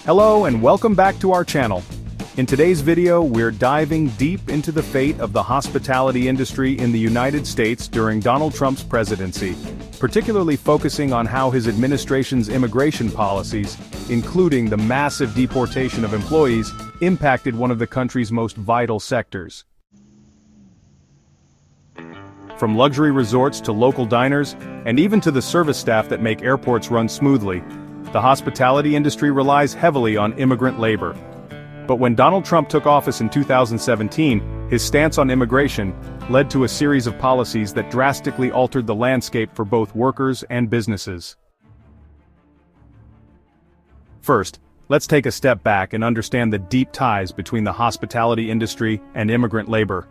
Hello and welcome back to our channel. In today's video, we're diving deep into the fate of the hospitality industry in the United States during Donald Trump's presidency, particularly focusing on how his administration's immigration policies, including the massive deportation of employees, impacted one of the country's most vital sectors. From luxury resorts to local diners, and even to the service staff that make airports run smoothly, the hospitality industry relies heavily on immigrant labor. But when Donald Trump took office in 2017, his stance on immigration led to a series of policies that drastically altered the landscape for both workers and businesses. First, let's take a step back and understand the deep ties between the hospitality industry and immigrant labor.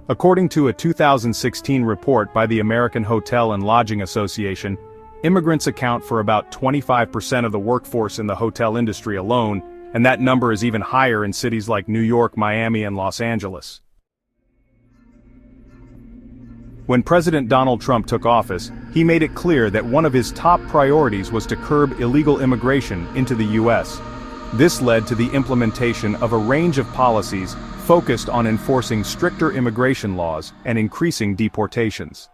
According to a 2016 report by the American Hotel and Lodging Association, immigrants account for about 25% of the workforce in the hotel industry alone, and that number is even higher in cities like New York, Miami, and Los Angeles. When President Donald Trump took office, he made it clear that one of his top priorities was to curb illegal immigration into the U.S. This led to the implementation of a range of policies focused on enforcing stricter immigration laws and increasing deportations.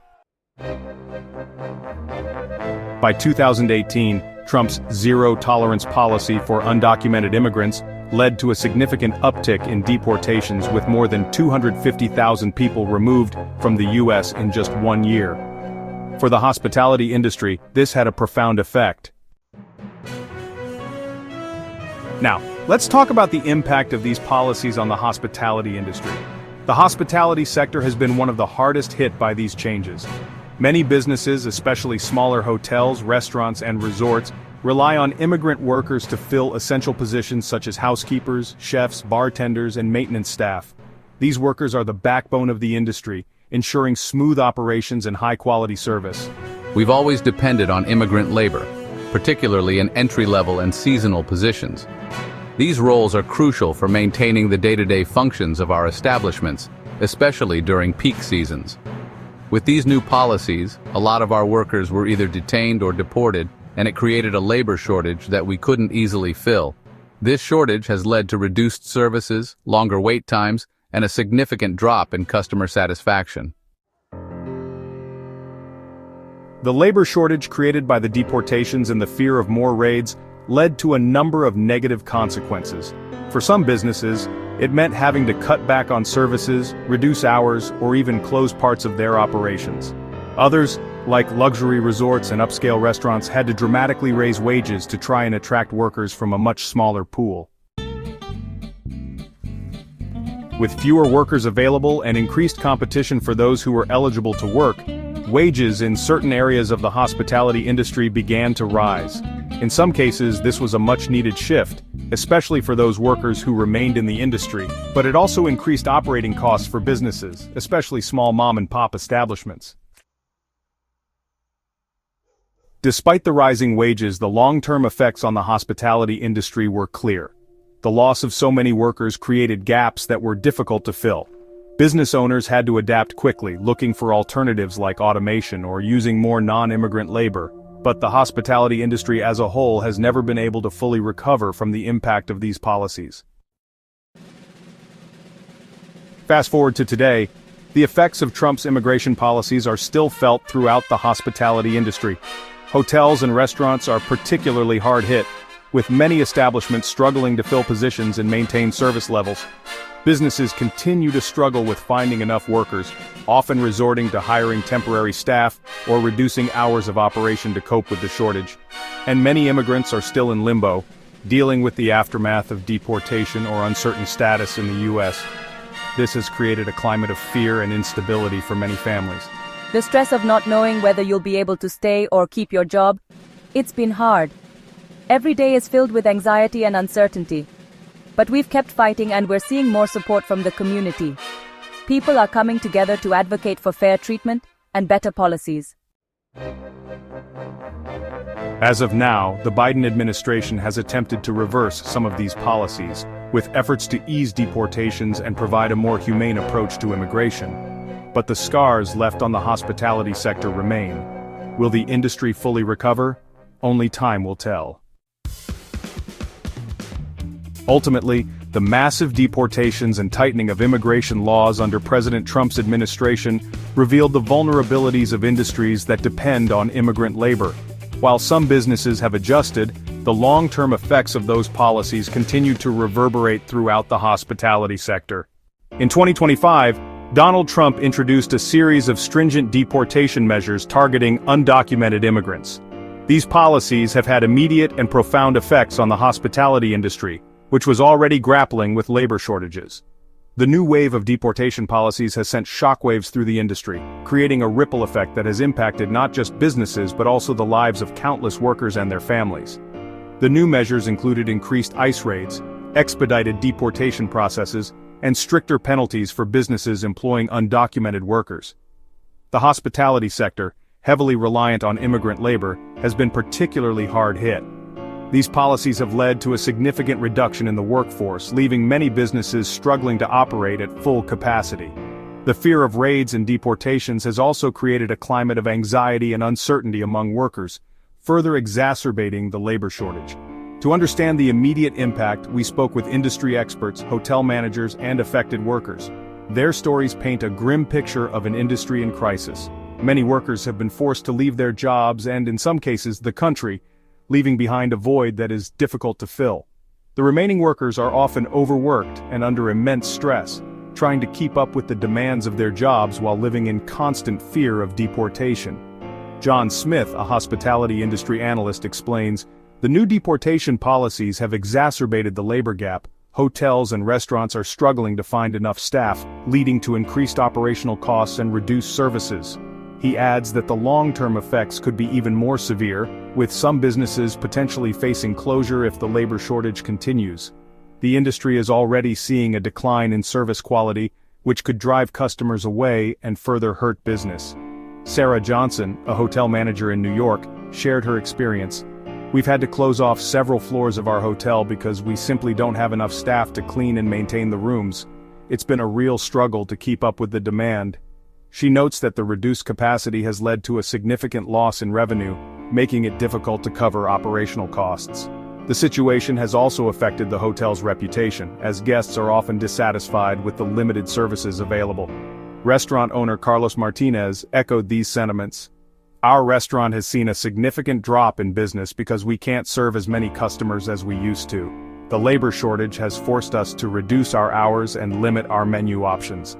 By 2018, Trump's zero-tolerance policy for undocumented immigrants led to a significant uptick in deportations, with more than 250,000 people removed from the U.S. in just 1 year. For the hospitality industry, this had a profound effect. Now, let's talk about the impact of these policies on the hospitality industry. The hospitality sector has been one of the hardest hit by these changes. Many businesses, especially smaller hotels, restaurants, and resorts, rely on immigrant workers to fill essential positions such as housekeepers, chefs, bartenders, and maintenance staff. These workers are the backbone of the industry, ensuring smooth operations and high-quality service. We've always depended on immigrant labor, particularly in entry-level and seasonal positions. These roles are crucial for maintaining the day-to-day functions of our establishments, especially during peak seasons. With these new policies, a lot of our workers were either detained or deported, and it created a labor shortage that we couldn't easily fill. This shortage has led to reduced services, longer wait times, and a significant drop in customer satisfaction. The labor shortage created by the deportations and the fear of more raids led to a number of negative consequences. For some businesses, it meant having to cut back on services, reduce hours, or even close parts of their operations. Others, like luxury resorts and upscale restaurants, had to dramatically raise wages to try and attract workers from a much smaller pool. With fewer workers available and increased competition for those who were eligible to work, wages in certain areas of the hospitality industry began to rise. In some cases, this was a much-needed shift, especially for those workers who remained in the industry, but it also increased operating costs for businesses, especially small mom-and-pop establishments. Despite the rising wages, the long-term effects on the hospitality industry were clear. The loss of so many workers created gaps that were difficult to fill. Business owners had to adapt quickly, looking for alternatives like automation or using more non-immigrant labor. But the hospitality industry as a whole has never been able to fully recover from the impact of these policies. Fast forward to today, the effects of Trump's immigration policies are still felt throughout the hospitality industry. Hotels and restaurants are particularly hard hit, with many establishments struggling to fill positions and maintain service levels. Businesses continue to struggle with finding enough workers, often resorting to hiring temporary staff or reducing hours of operation to cope with the shortage. And many immigrants are still in limbo, dealing with the aftermath of deportation or uncertain status in the U.S. This has created a climate of fear and instability for many families. The stress of not knowing whether you'll be able to stay or keep your job, it's been hard. Every day is filled with anxiety and uncertainty. But we've kept fighting, and we're seeing more support from the community. People are coming together to advocate for fair treatment and better policies. As of now, the Biden administration has attempted to reverse some of these policies, with efforts to ease deportations and provide a more humane approach to immigration. But the scars left on the hospitality sector remain. Will the industry fully recover? Only time will tell. Ultimately, the massive deportations and tightening of immigration laws under President Trump's administration revealed the vulnerabilities of industries that depend on immigrant labor. While some businesses have adjusted, the long-term effects of those policies continue to reverberate throughout the hospitality sector. In 2025, Donald Trump introduced a series of stringent deportation measures targeting undocumented immigrants. These policies have had immediate and profound effects on the hospitality industry, which was already grappling with labor shortages. The new wave of deportation policies has sent shockwaves through the industry, creating a ripple effect that has impacted not just businesses but also the lives of countless workers and their families. The new measures included increased ICE raids, expedited deportation processes, and stricter penalties for businesses employing undocumented workers. The hospitality sector, heavily reliant on immigrant labor, has been particularly hard hit. These policies have led to a significant reduction in the workforce, leaving many businesses struggling to operate at full capacity. The fear of raids and deportations has also created a climate of anxiety and uncertainty among workers, further exacerbating the labor shortage. To understand the immediate impact, we spoke with industry experts, hotel managers, and affected workers. Their stories paint a grim picture of an industry in crisis. Many workers have been forced to leave their jobs and, in some cases, the country, leaving behind a void that is difficult to fill. The remaining workers are often overworked and under immense stress, trying to keep up with the demands of their jobs while living in constant fear of deportation. John Smith, a hospitality industry analyst, explains, "The new deportation policies have exacerbated the labor gap. Hotels and restaurants are struggling to find enough staff, leading to increased operational costs and reduced services." He adds that the long-term effects could be even more severe, with some businesses potentially facing closure if the labor shortage continues. The industry is already seeing a decline in service quality, which could drive customers away and further hurt business. Sarah Johnson, a hotel manager in New York, shared her experience. "We've had to close off several floors of our hotel because we simply don't have enough staff to clean and maintain the rooms. It's been a real struggle to keep up with the demand." She notes that the reduced capacity has led to a significant loss in revenue, making it difficult to cover operational costs. The situation has also affected the hotel's reputation, as guests are often dissatisfied with the limited services available. Restaurant owner Carlos Martinez echoed these sentiments. "Our restaurant has seen a significant drop in business because we can't serve as many customers as we used to. The labor shortage has forced us to reduce our hours and limit our menu options."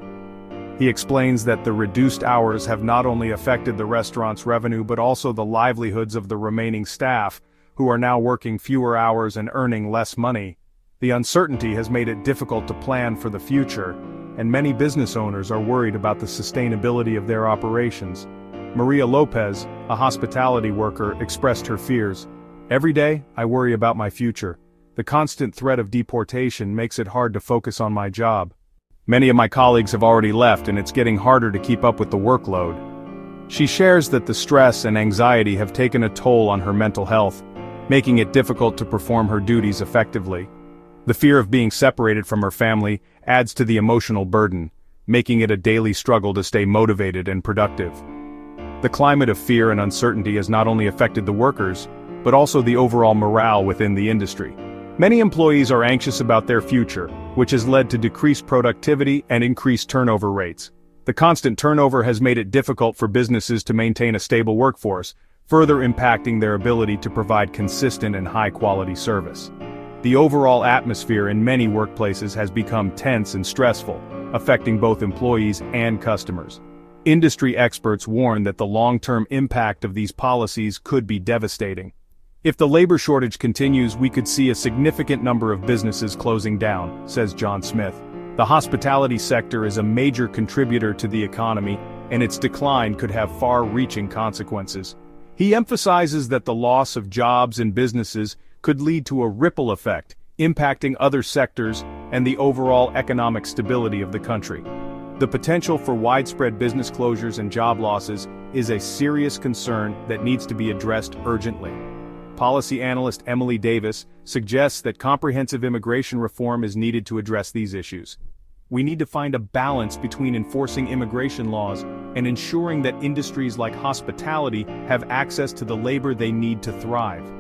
He explains that the reduced hours have not only affected the restaurant's revenue but also the livelihoods of the remaining staff, who are now working fewer hours and earning less money. The uncertainty has made it difficult to plan for the future, and many business owners are worried about the sustainability of their operations. Maria Lopez, a hospitality worker, expressed her fears. "Every day, I worry about my future. The constant threat of deportation makes it hard to focus on my job. Many of my colleagues have already left and it's getting harder to keep up with the workload." She shares that the stress and anxiety have taken a toll on her mental health, making it difficult to perform her duties effectively. The fear of being separated from her family adds to the emotional burden, making it a daily struggle to stay motivated and productive. The climate of fear and uncertainty has not only affected the workers, but also the overall morale within the industry. Many employees are anxious about their future, which has led to decreased productivity and increased turnover rates. The constant turnover has made it difficult for businesses to maintain a stable workforce, further impacting their ability to provide consistent and high-quality service. The overall atmosphere in many workplaces has become tense and stressful, affecting both employees and customers. Industry experts warn that the long-term impact of these policies could be devastating. If the labor shortage continues, we could see a significant number of businesses closing down, says John Smith. The hospitality sector is a major contributor to the economy, and its decline could have far-reaching consequences. He emphasizes that the loss of jobs and businesses could lead to a ripple effect, impacting other sectors and the overall economic stability of the country. The potential for widespread business closures and job losses is a serious concern that needs to be addressed urgently. Policy analyst Emily Davis suggests that comprehensive immigration reform is needed to address these issues. We need to find a balance between enforcing immigration laws and ensuring that industries like hospitality have access to the labor they need to thrive.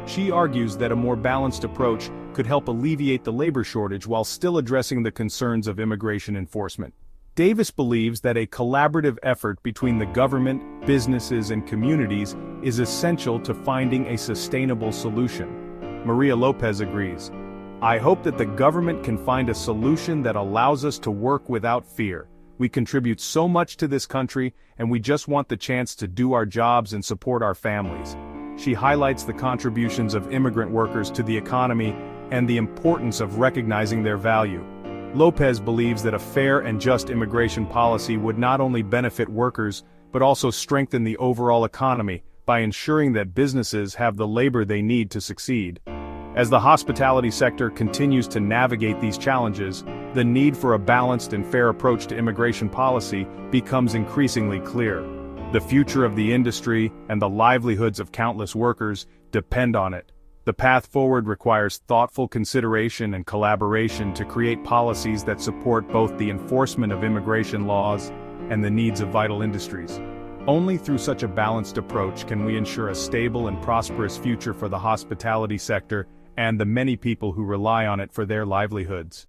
She argues that a more balanced approach could help alleviate the labor shortage while still addressing the concerns of immigration enforcement. Davis believes that a collaborative effort between the government, businesses, and communities is essential to finding a sustainable solution. Maria Lopez agrees. I hope that the government can find a solution that allows us to work without fear. We contribute so much to this country, and we just want the chance to do our jobs and support our families. She highlights the contributions of immigrant workers to the economy and the importance of recognizing their value. Lopez believes that a fair and just immigration policy would not only benefit workers, but also strengthen the overall economy by ensuring that businesses have the labor they need to succeed. As the hospitality sector continues to navigate these challenges, the need for a balanced and fair approach to immigration policy becomes increasingly clear. The future of the industry and the livelihoods of countless workers depend on it. The path forward requires thoughtful consideration and collaboration to create policies that support both the enforcement of immigration laws and the needs of vital industries. Only through such a balanced approach can we ensure a stable and prosperous future for the hospitality sector and the many people who rely on it for their livelihoods.